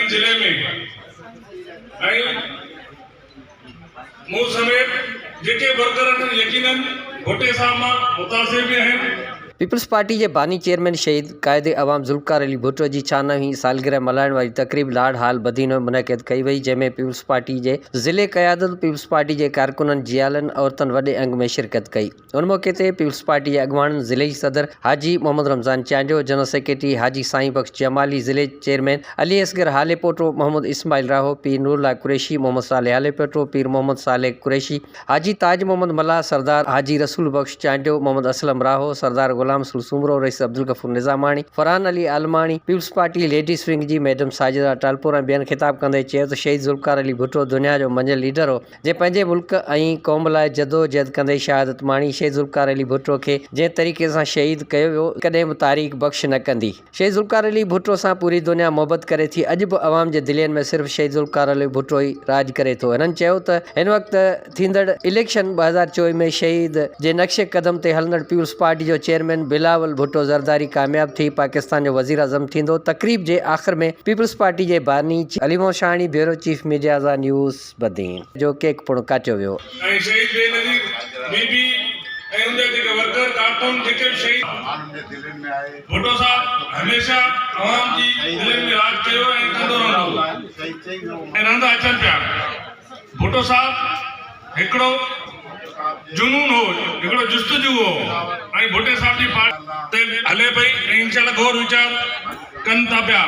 जिले में मूं समेत जेके वर्कर यकीनन भुट्टे साहब मां मुतासिर भी हैं। पीपल्स पार्टी के बानी चेयरमैन शहीद कायदे अवाम ज़ुल्फ़िकार अली भुट्टो की 96वीं सालगिरह मल्हाइण वाली तकरीब लाड़ हाल बदीनो में मुनक़िद कई वई, जैमें पीपल्स पार्टी के ज़िले क़यादत पीपल्स पार्टी के कारकुनन जियालन औरतन वडे अंग में शिरकत कई। उन मौके ते पीपल्स पार्टी के अगवान ज़िले सदर हाजी मोहम्मद रमज़ान चांडियो, जनरल सेक्रेटरी हाजी साईं बख्श जमाली, ज़िले चेयरमैन अली असगर हाले पोटो, मोहम्मद इस्माइल राहो, पीर नूरुल्लाह कुरैशी, मोहम्मद साले हाले पोटो, पीर मोहम्मद साले कुरैशी, हाजी ताज मोहम्मद मल्ला, सरदार हाजी रसूल बख्श Chandio, Mohammad Aslam Raho, Sardar Ghulam Soomro, Rais Abdul Ghafoor Nizamani, Farhan Ali Almani, Peoples Party ladies wing की मैडम साजिदा टालपुर ऐं ॿियनि ख़िताब कंदे चयो त शहीद ज़ुल्फ़िकार अली भुट्टो दुनिया जो मंझिल लीडर हो जे पंहिंजे मुल्क ऐं क़ौम लाइ जदोजहद कंदे शहादत माणी। शहीद ज़ुल्फ़िकार अली भुट्टो खे जंहिं तरीक़े सां शहीद कयो वियो कॾहिं बि तारीख़ बख़्श न कंदी। शहीद ज़ुल्फ़िकार अली भुट्टो सां पूरी दुनिया मोहबत करे थी। अॼु बि अवाम जे दिलनि में सिर्फ़ु शहीद ज़ुल्फ़िकार अली भुट्टो ई राज करे थो। हिननि चयो त हिन वक़्तु थींदड़ इलेक्शन 2024 में शहीद जे नक्शे कदम ते हलंदड़ पीपल्स पार्टी जो चेयरमैन बिलावल भुट्टो ज़रदारी कामयाब थी पाकिस्तान जो वज़ीर आज़म थींदो। तकरीब जे आख़िर में पीपल्स पार्टी जे बानी अलीमो शानी, ब्यूरो चीफ मीडिया ज़ा न्यूज़ बदीन जो केक पुण काटियो वियो। शहीद बेनज़ीर बीबी ऐं उनजा जेके वर्कर कारकुन जेके शहीद भुट्टो साहब हमेशा अवाम जी दिलनि में राज कयो ऐं कंदो रहंदो ऐं रहंदा अचनि पिया। भुट्टो साहब हिकिड़ो जुनून हो, हिकिड़ो जुस्तजू हो ऐं भुट्टे साहब जी पार्टी हले पई ऐं इंशाअल्लाह गौर वीचार कनि था पिया।